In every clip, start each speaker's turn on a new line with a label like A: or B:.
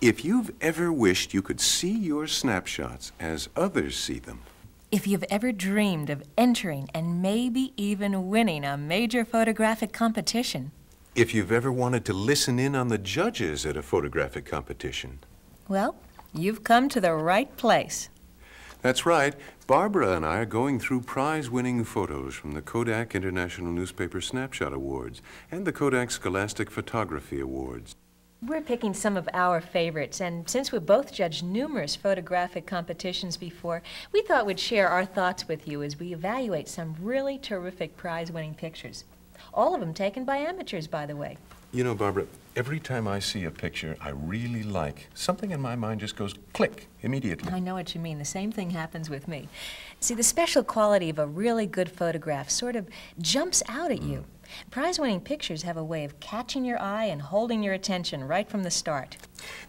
A: If you've ever wished you could see your snapshots as others see them.
B: If you've ever dreamed of entering and maybe even winning a major photographic competition.
A: If you've ever wanted to listen in on the judges at a photographic competition.
B: Well, you've come to the right place.
A: That's right. Barbara and I are going through prize-winning photos from the Kodak International Newspaper Snapshot Awards and the Kodak Scholastic Photography Awards.
B: We're picking some of our favorites, and since we both judged numerous photographic competitions before, we thought we'd share our thoughts with you as we evaluate some really terrific prize-winning pictures. All of them taken by amateurs, by the way.
A: You know, Barbara, every time I see a picture I really like, something in my mind just goes click immediately.
B: I know what you mean. The same thing happens with me. See, the special quality of a really good photograph sort of jumps out at you. Prize-winning pictures have a way of catching your eye and holding your attention right from the start.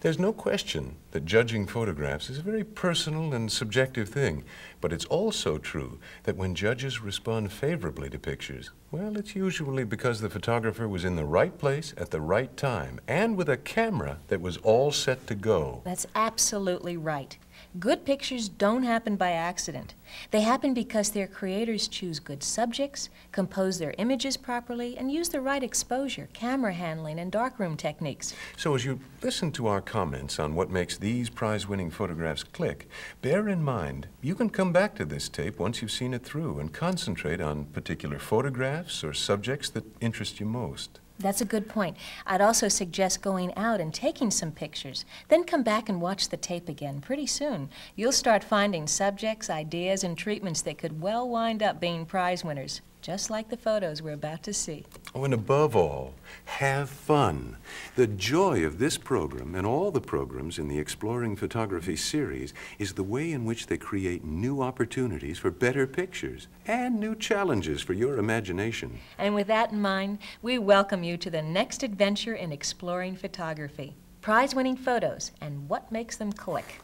A: There's no question that judging photographs is a very personal and subjective thing, but it's also true that when judges respond favorably to pictures, well, it's usually because the photographer was in the right place at the right time and with a camera that was all set to go.
B: That's absolutely right. Good pictures don't happen by accident. They happen because their creators choose good subjects, compose their images properly, and use the right exposure, camera handling, and darkroom techniques.
A: So as you listen to our comments on what makes these prize-winning photographs click, bear in mind you can come back to this tape once you've seen it through and concentrate on particular photographs or subjects that interest you most.
B: That's a good point. I'd also suggest going out and taking some pictures, then come back and watch the tape again. Pretty soon, you'll start finding subjects, ideas, and treatments that could well wind up being prize winners, just like the photos we're about to see.
A: Oh, and above all, have fun. The joy of this program and all the programs in the Exploring Photography series is the way in which they create new opportunities for better pictures and new challenges for your imagination.
B: And with that in mind, we welcome you to the next adventure in exploring photography. Prize-winning photos and what makes them click.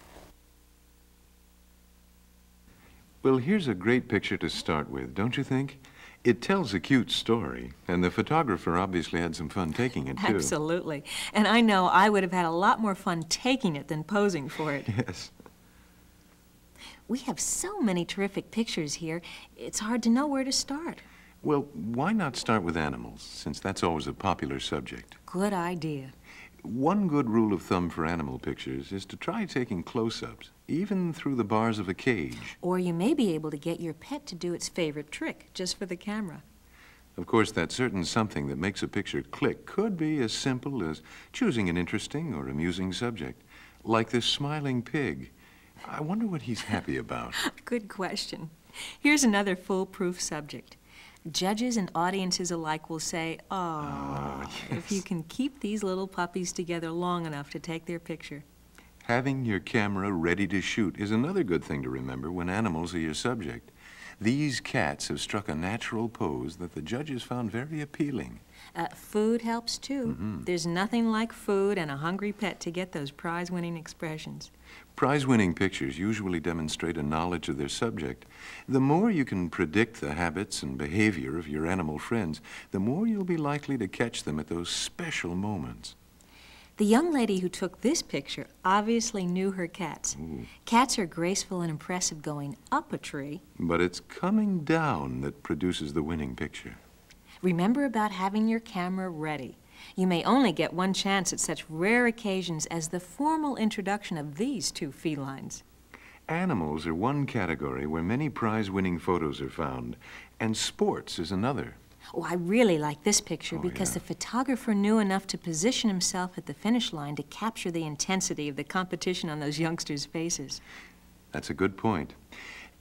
A: Well, here's a great picture to start with, don't you think? It tells a cute story, and the photographer obviously had some fun taking it, too.
B: Absolutely. And I know I would have had a lot more fun taking it than posing for it.
A: Yes.
B: We have so many terrific pictures here, it's hard to know where to start.
A: Well, why not start with animals, since that's always a popular subject?
B: Good idea.
A: One good rule of thumb for animal pictures is to try taking close-ups, even through the bars of a cage.
B: Or you may be able to get your pet to do its favorite trick, just for the camera.
A: Of course, that certain something that makes a picture click could be as simple as choosing an interesting or amusing subject, like this smiling pig. I wonder what he's happy about.
B: Good question. Here's another foolproof subject. Judges and audiences alike will say, "Oh,
A: yes.
B: If you can keep these little puppies together long enough to take their picture."
A: Having your camera ready to shoot is another good thing to remember when animals are your subject. These cats have struck a natural pose that the judges found very appealing.
B: Food helps, too. There's nothing like food and a hungry pet to get those prize-winning expressions.
A: Prize-winning pictures usually demonstrate a knowledge of their subject. The more you can predict the habits and behavior of your animal friends, the more you'll be likely to catch them at those special moments.
B: The young lady who took this picture obviously knew her cats.
A: Ooh.
B: Cats are graceful and impressive going up a tree.
A: But it's coming down that produces the winning picture.
B: Remember about having your camera ready. You may only get one chance at such rare occasions as the formal introduction of these two felines.
A: Animals are one category where many prize-winning photos are found, and sports is another.
B: Oh, I really like this picture because
A: yeah.
B: the photographer knew enough to position himself at the finish line to capture the intensity of the competition on those youngsters' faces.
A: That's a good point.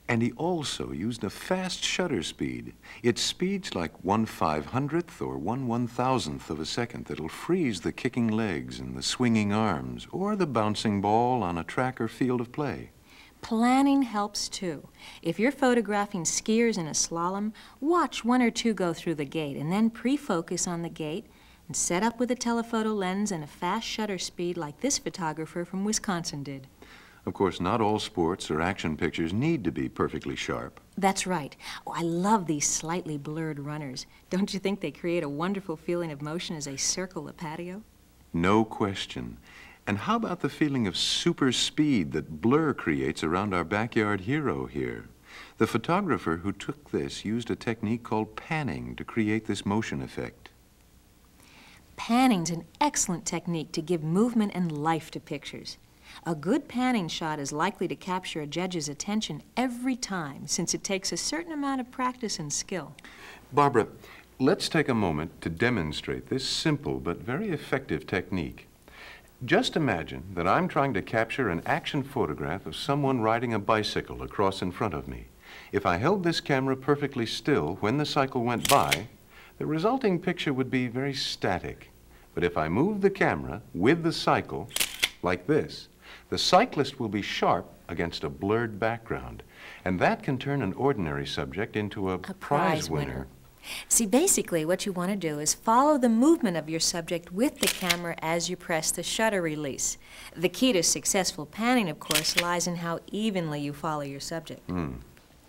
A: And he also used a fast shutter speed. It's speeds like 1/500th or 1/1000th of a second that'll freeze the kicking legs and the swinging arms or the bouncing ball on a track or field of play.
B: Planning helps, too. If you're photographing skiers in a slalom, watch one or two go through the gate and then pre-focus on the gate and set up with a telephoto lens and a fast shutter speed like this photographer from Wisconsin did.
A: Of course, not all sports or action pictures need to be perfectly sharp.
B: That's right. Oh, I love these slightly blurred runners. Don't you think they create a wonderful feeling of motion as they circle the patio?
A: No question. And how about the feeling of super speed that blur creates around our backyard hero here? The photographer who took this used a technique called panning to create this motion effect.
B: Panning's an excellent technique to give movement and life to pictures. A good panning shot is likely to capture a judge's attention every time, since it takes a certain amount of practice and skill.
A: Barbara, let's take a moment to demonstrate this simple but very effective technique. Just imagine that I'm trying to capture an action photograph of someone riding a bicycle across in front of me. If I held this camera perfectly still when the cycle went by, the resulting picture would be very static. But if I move the camera with the cycle, like this, the cyclist will be sharp against a blurred background, and that can turn an ordinary subject into a prize winner.
B: See, basically what you want to do is follow the movement of your subject with the camera as you press the shutter release. The key to successful panning, of course, lies in how evenly you follow your subject.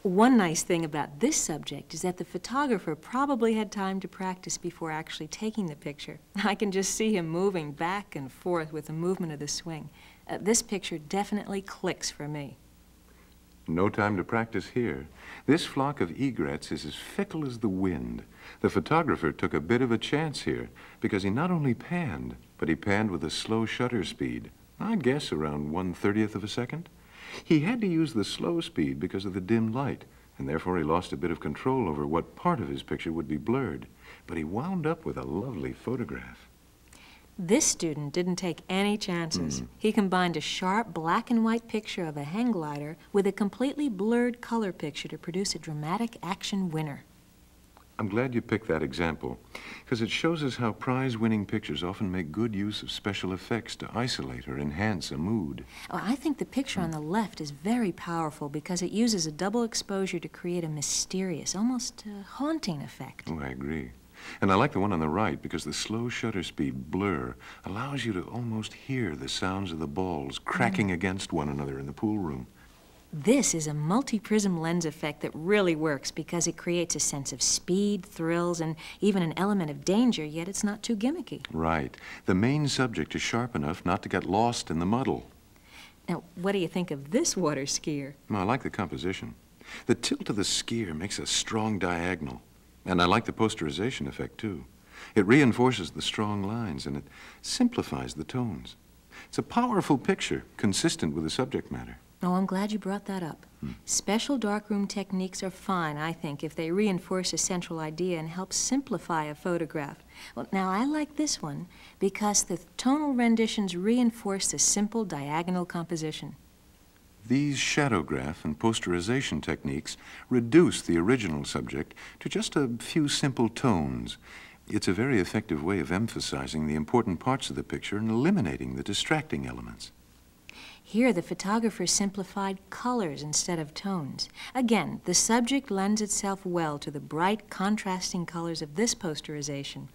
B: One nice thing about this subject is that the photographer probably had time to practice before actually taking the picture. I can just see him moving back and forth with the movement of the swing. This picture definitely clicks for me.
A: No time to practice here. This flock of egrets is as fickle as the wind. The photographer took a bit of a chance here because he not only panned, but he panned with a slow shutter speed. I'd guess around 1/30th of a second. He had to use the slow speed because of the dim light, and therefore he lost a bit of control over what part of his picture would be blurred. But he wound up with a lovely photograph.
B: This student didn't take any chances. He combined a sharp black and white picture of a hang glider with a completely blurred color picture to produce a dramatic action winner.
A: I'm glad you picked that example, because it shows us how prize-winning pictures often make good use of special effects to isolate or enhance a mood.
B: Oh, I think the picture on the left is very powerful because it uses a double exposure to create a mysterious, almost haunting effect.
A: Oh, I agree. And I like the one on the right because the slow shutter speed blur allows you to almost hear the sounds of the balls cracking against one another in the pool room.
B: This is a multi-prism lens effect that really works because it creates a sense of speed, thrills, and even an element of danger, yet it's not too gimmicky.
A: Right. The main subject is sharp enough not to get lost in the muddle.
B: Now, what do you think of this water skier?
A: Well, I like the composition. The tilt of the skier makes a strong diagonal. And I like the posterization effect, too. It reinforces the strong lines, and it simplifies the tones. It's a powerful picture, consistent with the subject matter.
B: Oh, I'm glad you brought that up. Special darkroom techniques are fine, I think, if they reinforce a central idea and help simplify a photograph. Well, now, I like this one because the tonal renditions reinforce the simple diagonal composition.
A: These shadowgraph and posterization techniques reduce the original subject to just a few simple tones. It's a very effective way of emphasizing the important parts of the picture and eliminating the distracting elements.
B: Here, the photographer simplified colors instead of tones. Again, the subject lends itself well to the bright, contrasting colors of this posterization.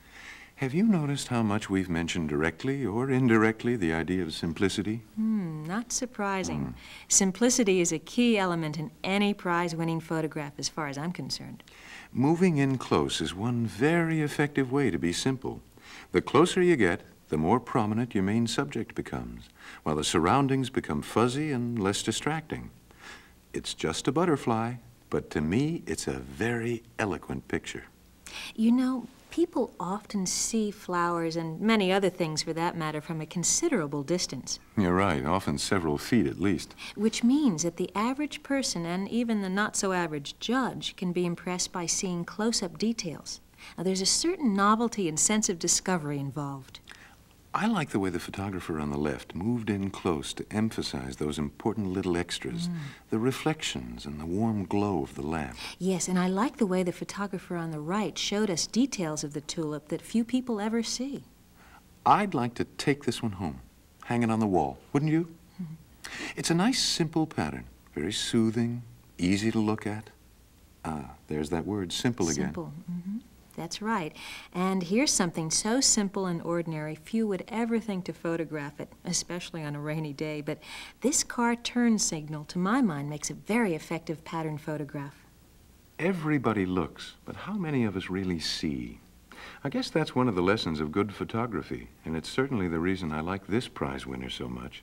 A: Have you noticed how much we've mentioned directly or indirectly the idea of simplicity?
B: Not surprising. Simplicity is a key element in any prize-winning photograph as far as I'm concerned.
A: Moving in close is one very effective way to be simple. The closer you get, the more prominent your main subject becomes, while the surroundings become fuzzy and less distracting. It's just a butterfly, but to me, it's a very eloquent picture.
B: You know, people often see flowers and many other things for that matter from a considerable distance.
A: You're right, often several feet at least.
B: Which means that the average person and even the not-so-average judge can be impressed by seeing close-up details. Now, there's a certain novelty and sense of discovery involved.
A: I like the way the photographer on the left moved in close to emphasize those important little extras, the reflections and the warm glow of the lamp.
B: Yes, and I like the way the photographer on the right showed us details of the tulip that few people ever see.
A: I'd like to take this one home, hang it on the wall, wouldn't you? It's a nice, simple pattern, very soothing, easy to look at. There's that word, simple again.
B: Simple. That's right. And here's something so simple and ordinary, few would ever think to photograph it, especially on a rainy day. But this car turn signal, to my mind, makes a very effective pattern photograph.
A: Everybody looks, but how many of us really see? I guess that's one of the lessons of good photography, and it's certainly the reason I like this prize winner so much.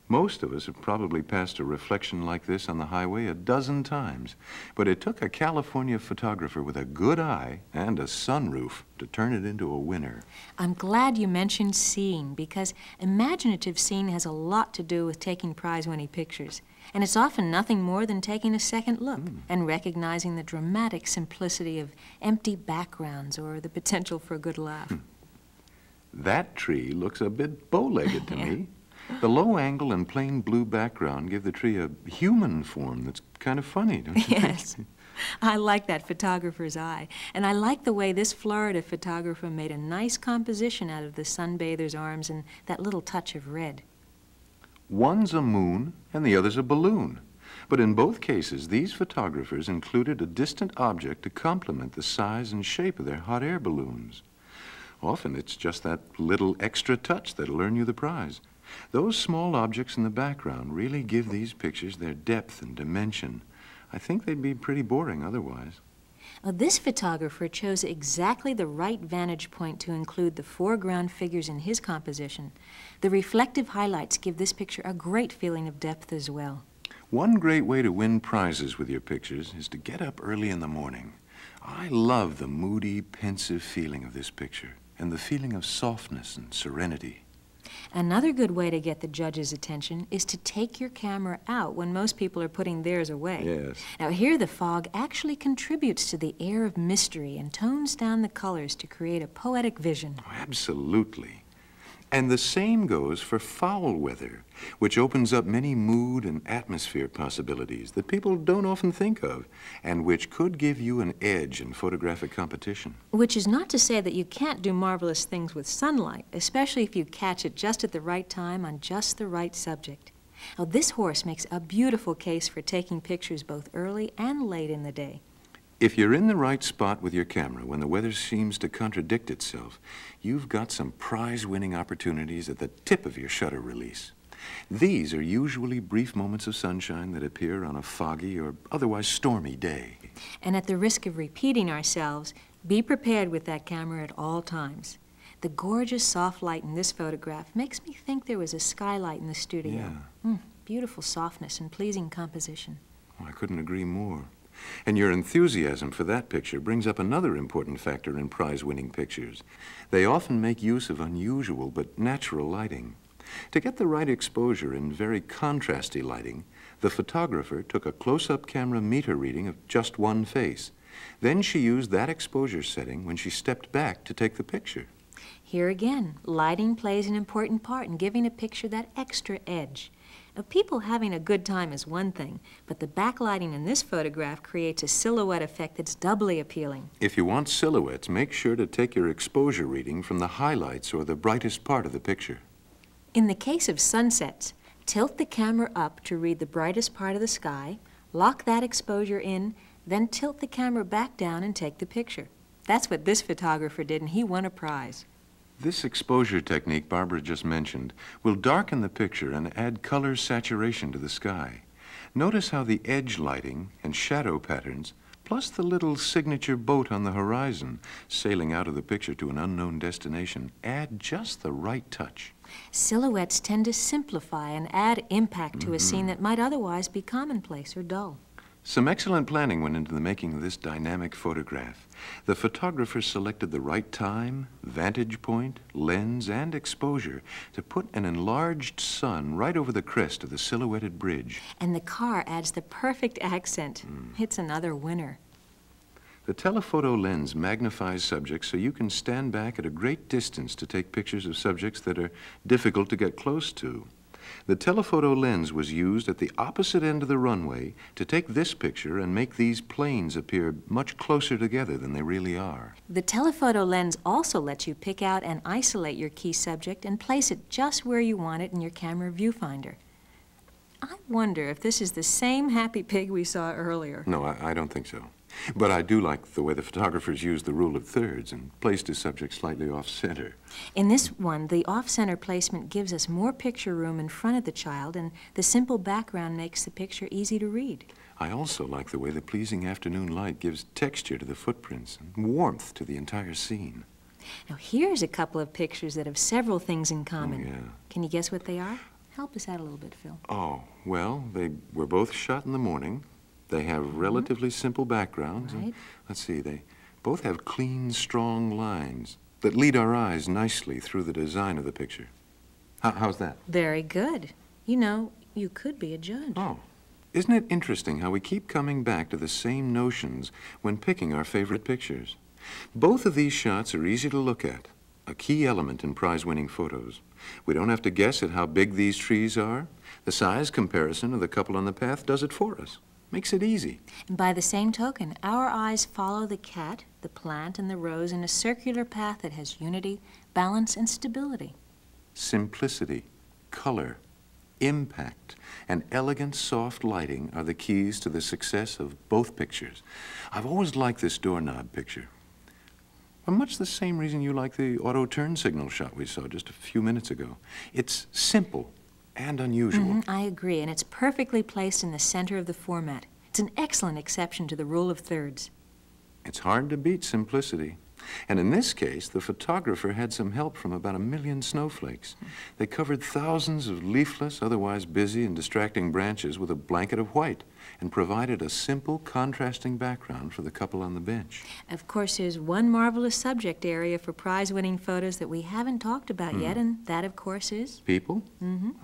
A: Most of us have probably passed a reflection like this on the highway a dozen times, but it took a California photographer with a good eye and a sunroof to turn it into a winner.
B: I'm glad you mentioned seeing, because imaginative seeing has a lot to do with taking prize-winning pictures. And it's often nothing more than taking a second look and recognizing the dramatic simplicity of empty backgrounds or the potential for a good laugh.
A: That tree looks a bit bow-legged to me. The low angle and plain blue background give the tree a human form that's kind of funny, don't you
B: Yes.
A: think?
B: I like that photographer's eye. And I like the way this Florida photographer made a nice composition out of the sunbather's arms and that little touch of red.
A: One's a moon and the other's a balloon. But in both cases, these photographers included a distant object to complement the size and shape of their hot air balloons. Often it's just that little extra touch that'll earn you the prize. Those small objects in the background really give these pictures their depth and dimension. I think they'd be pretty boring otherwise.
B: This photographer chose exactly the right vantage point to include the foreground figures in his composition. The reflective highlights give this picture a great feeling of depth as well.
A: One great way to win prizes with your pictures is to get up early in the morning. I love the moody, pensive feeling of this picture and the feeling of softness and serenity.
B: Another good way to get the judge's attention is to take your camera out when most people are putting theirs away.
A: Yes.
B: Now here the fog actually contributes to the air of mystery and tones down the colors to create a poetic vision.
A: Oh, absolutely. And the same goes for foul weather, which opens up many mood and atmosphere possibilities that people don't often think of, and which could give you an edge in photographic competition.
B: Which is not to say that you can't do marvelous things with sunlight, especially if you catch it just at the right time on just the right subject. Now, this horse makes a beautiful case for taking pictures both early and late in the day.
A: If you're in the right spot with your camera when the weather seems to contradict itself, you've got some prize-winning opportunities at the tip of your shutter release. These are usually brief moments of sunshine that appear on a foggy or otherwise stormy day.
B: And at the risk of repeating ourselves, be prepared with that camera at all times. The gorgeous soft light in this photograph makes me think there was a skylight in the studio.
A: Yeah.
B: Beautiful softness and pleasing composition.
A: Oh, I couldn't agree more. And your enthusiasm for that picture brings up another important factor in prize-winning pictures. They often make use of unusual but natural lighting. To get the right exposure in very contrasty lighting, the photographer took a close-up camera meter reading of just one face. Then she used that exposure setting when she stepped back to take the picture.
B: Here again, lighting plays an important part in giving a picture that extra edge. Now, people having a good time is one thing, but the backlighting in this photograph creates a silhouette effect that's doubly appealing.
A: If you want silhouettes, make sure to take your exposure reading from the highlights or the brightest part of the picture.
B: In the case of sunsets, tilt the camera up to read the brightest part of the sky, lock that exposure in, then tilt the camera back down and take the picture. That's what this photographer did, and he won a prize.
A: This exposure technique Barbara just mentioned will darken the picture and add color saturation to the sky. Notice how the edge lighting and shadow patterns, plus the little signature boat on the horizon sailing out of the picture to an unknown destination, add just the right touch.
B: Silhouettes tend to simplify and add impact to a scene that might otherwise be commonplace or dull.
A: Some excellent planning went into the making of this dynamic photograph. The photographer selected the right time, vantage point, lens, and exposure to put an enlarged sun right over the crest of the silhouetted bridge.
B: And the car adds the perfect accent. It's another winner.
A: The telephoto lens magnifies subjects so you can stand back at a great distance to take pictures of subjects that are difficult to get close to. The telephoto lens was used at the opposite end of the runway to take this picture and make these planes appear much closer together than they really are.
B: The telephoto lens also lets you pick out and isolate your key subject and place it just where you want it in your camera viewfinder. I wonder if this is the same happy pig we saw earlier.
A: No, I don't think so. But I do like the way the photographers used the rule of thirds and placed his subject slightly off-center.
B: In this one, the off-center placement gives us more picture room in front of the child, and the simple background makes the picture easy to read.
A: I also like the way the pleasing afternoon light gives texture to the footprints and warmth to the entire scene.
B: Now, here's a couple of pictures that have several things in common.
A: Oh, yeah.
B: Can you guess what they are? Help us out a little bit, Phil.
A: Oh, well, they were both shot in the morning. They have relatively simple backgrounds.
B: Right.
A: And, let's see, they both have clean, strong lines that lead our eyes nicely through the design of the picture. How's that?
B: Very good. You know, you could be a judge.
A: Oh. Isn't it interesting how we keep coming back to the same notions when picking our favorite pictures? Both of these shots are easy to look at, a key element in prize-winning photos. We don't have to guess at how big these trees are. The size comparison of the couple on the path does it for us. Makes it easy.
B: And by the same token, our eyes follow the cat, the plant, and the rose in a circular path that has unity, balance, and stability.
A: Simplicity, color, impact, and elegant, soft lighting are the keys to the success of both pictures. I've always liked this doorknob picture. For much the same reason you like the auto turn signal shot we saw just a few minutes ago. It's simple and unusual.
B: I agree, and it's perfectly placed in the center of the format. It's an excellent exception to the rule of thirds.
A: It's hard to beat simplicity. And in this case, the photographer had some help from about 1 million snowflakes. They covered thousands of leafless, otherwise busy and distracting branches with a blanket of white and provided a simple, contrasting background for the couple on the bench.
B: Of course, there's one marvelous subject area for prize-winning photos that we haven't talked about yet, and that, of course, is...
A: People?
B: You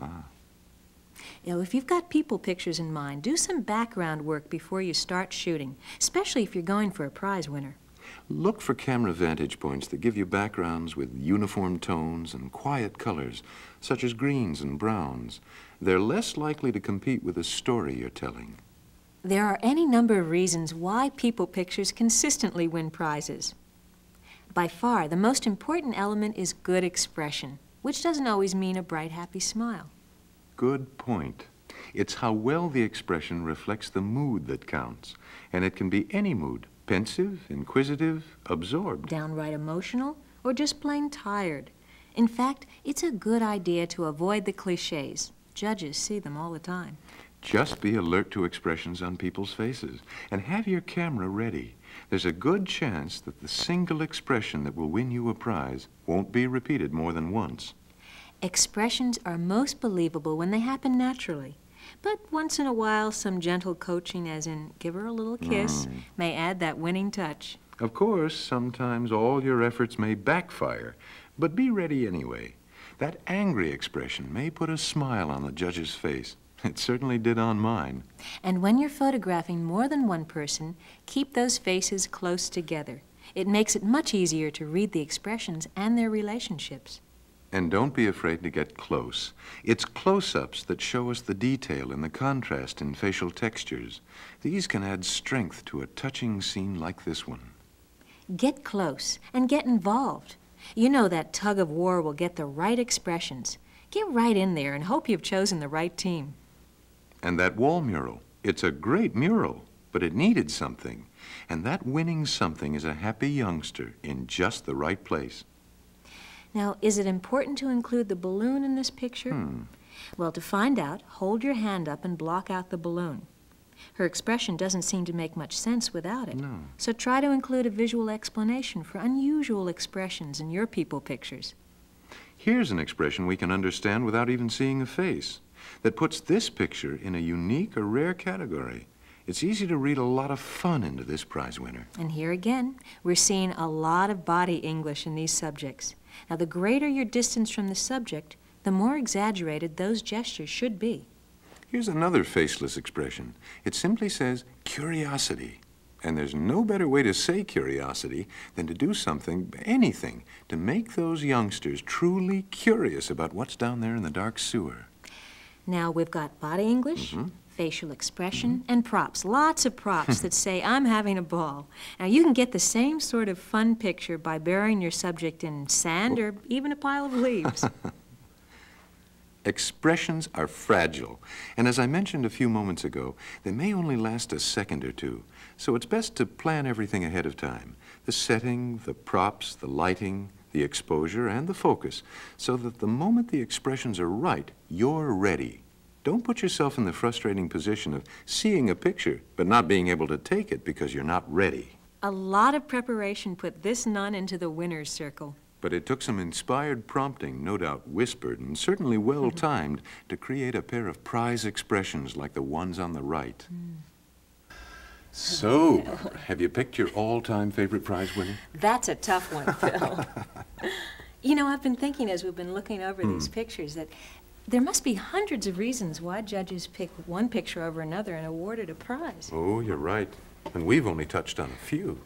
B: know, if you've got people pictures in mind, do some background work before you start shooting, especially if you're going for a prize winner.
A: Look for camera vantage points that give you backgrounds with uniform tones and quiet colors, such as greens and browns. They're less likely to compete with the story you're telling.
B: There are any number of reasons why people pictures consistently win prizes. By far, the most important element is good expression, which doesn't always mean a bright, happy smile.
A: Good point. It's how well the expression reflects the mood that counts, and it can be any mood. Pensive, inquisitive, absorbed.
B: Downright emotional, or just plain tired. In fact, it's a good idea to avoid the cliches. Judges see them all the time.
A: Just be alert to expressions on people's faces, and have your camera ready. There's a good chance that the single expression that will win you a prize won't be repeated more than once.
B: Expressions are most believable when they happen naturally. But once in a while, some gentle coaching, as in give her a little kiss, may add that winning touch.
A: Of course, sometimes all your efforts may backfire, but be ready anyway. That angry expression may put a smile on the judge's face. It certainly did on mine.
B: And when you're photographing more than one person, keep those faces close together. It makes it much easier to read the expressions and their relationships.
A: And don't be afraid to get close. It's close-ups that show us the detail and the contrast in facial textures. These can add strength to a touching scene like this one.
B: Get close and get involved. You know that tug of war will get the right expressions. Get right in there and hope you've chosen the right team.
A: And that wall mural, it's a great mural, but it needed something. And that winning something is a happy youngster in just the right place.
B: Now, is it important to include the balloon in this picture? Well, to find out, hold your hand up and block out the balloon. Her expression doesn't seem to make much sense without it.
A: No.
B: So try to include a visual explanation for unusual expressions in your people pictures.
A: Here's an expression we can understand without even seeing a face, that puts this picture in a unique or rare category. It's easy to read a lot of fun into this prize winner.
B: And here again, we're seeing a lot of body English in these subjects. Now, the greater your distance from the subject, the more exaggerated those gestures should be.
A: Here's another faceless expression. It simply says curiosity. And there's no better way to say curiosity than to do something, anything, to make those youngsters truly curious about what's down there in the dark sewer.
B: Now, we've got body English, facial expression, and props. Lots of props that say, I'm having a ball. Now, you can get the same sort of fun picture by burying your subject in sand or even a pile of leaves.
A: Expressions are fragile, and as I mentioned a few moments ago, they may only last a second or two, so it's best to plan everything ahead of time. The setting, the props, the lighting, the exposure, and the focus, so that the moment the expressions are right, you're ready. Don't put yourself in the frustrating position of seeing a picture, but not being able to take it because you're not ready.
B: A lot of preparation put this nun into the winner's circle.
A: But it took some inspired prompting, no doubt whispered and certainly well-timed, to create a pair of prize expressions like the ones on the right. So, have you picked your all-time favorite prize winner?
B: That's a tough one, Phil. You know, I've been thinking as we've been looking over these pictures that there must be hundreds of reasons why judges pick one picture over another and award it a prize.
A: Oh, you're right. And we've only touched on a few.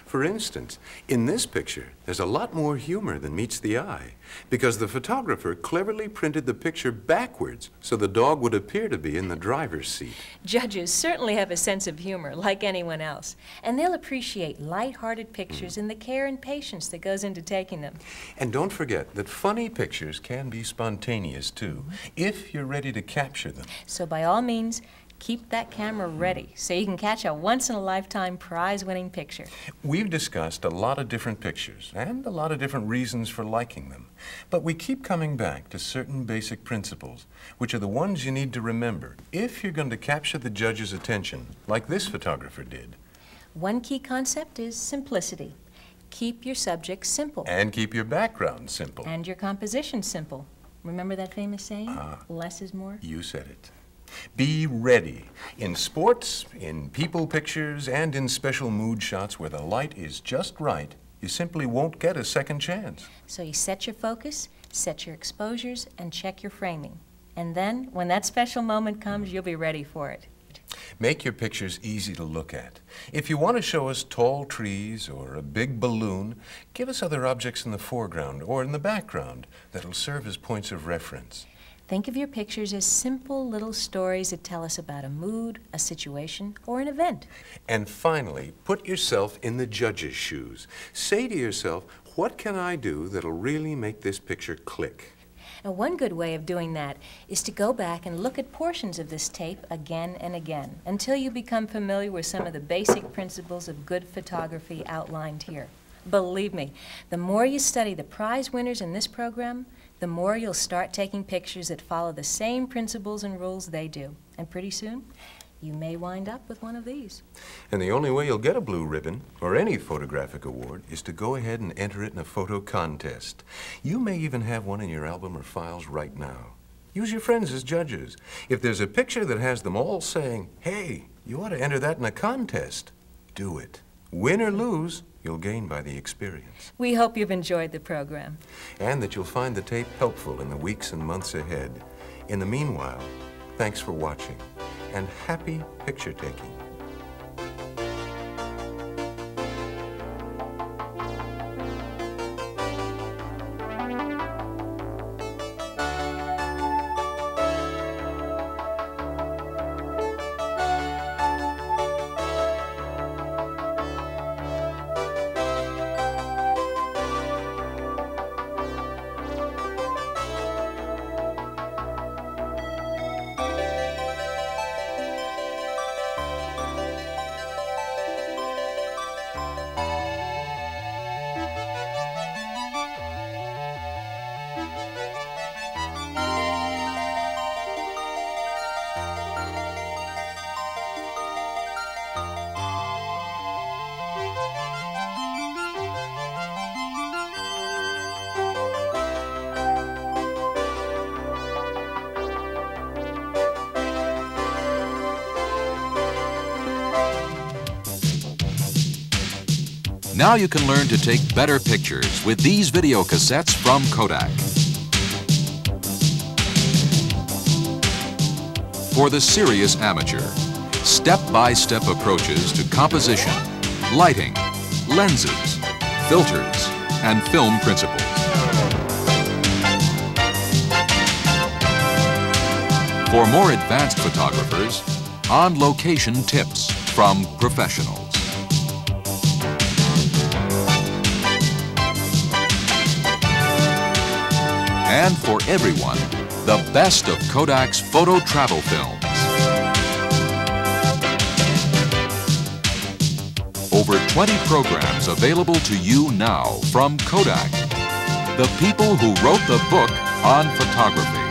A: For instance, in this picture, there's a lot more humor than meets the eye, because the photographer cleverly printed the picture backwards so the dog would appear to be in the driver's seat.
B: Judges certainly have a sense of humor, like anyone else, and they'll appreciate light-hearted pictures and the care and patience that goes into taking them.
A: And don't forget that funny pictures can be spontaneous, too, if you're ready to capture them.
B: So by all means, keep that camera ready so you can catch a once-in-a-lifetime prize-winning picture.
A: We've discussed a lot of different pictures and a lot of different reasons for liking them, but we keep coming back to certain basic principles, which are the ones you need to remember if you're going to capture the judge's attention, like this photographer did.
B: One key concept is simplicity. Keep your subject simple.
A: And keep your background simple.
B: And your composition simple. Remember that famous saying? Less is more?
A: You said it. Be ready. In sports, in people pictures, and in special mood shots where the light is just right, you simply won't get a second chance.
B: So you set your focus, set your exposures, and check your framing. And then, when that special moment comes, you'll be ready for it.
A: Make your pictures easy to look at. If you want to show us tall trees or a big balloon, give us other objects in the foreground or in the background that'll serve as points of reference.
B: Think of your pictures as simple little stories that tell us about a mood, a situation, or an event.
A: And finally, put yourself in the judge's shoes. Say to yourself, what can I do that'll really make this picture click?
B: Now, one good way of doing that is to go back and look at portions of this tape again and again until you become familiar with some of the basic principles of good photography outlined here. Believe me, the more you study the prize winners in this program, the more you'll start taking pictures that follow the same principles and rules they do. And pretty soon, you may wind up with one of these.
A: And the only way you'll get a blue ribbon, or any photographic award, is to go ahead and enter it in a photo contest. You may even have one in your album or files right now. Use your friends as judges. If there's a picture that has them all saying, hey, you ought to enter that in a contest, do it. Win or lose, you'll gain by the experience.
B: We hope you've enjoyed the program.
A: And that you'll find the tape helpful in the weeks and months ahead. In the meanwhile, thanks for watching, and happy picture taking.
C: Now you can learn to take better pictures with these video cassettes from Kodak. For the serious amateur, step-by-step approaches to composition, lighting, lenses, filters, and film principles. For more advanced photographers, on-location tips from professionals. And for everyone, the best of Kodak's photo travel films. Over 20 programs available to you now from Kodak, the people who wrote the book on photography.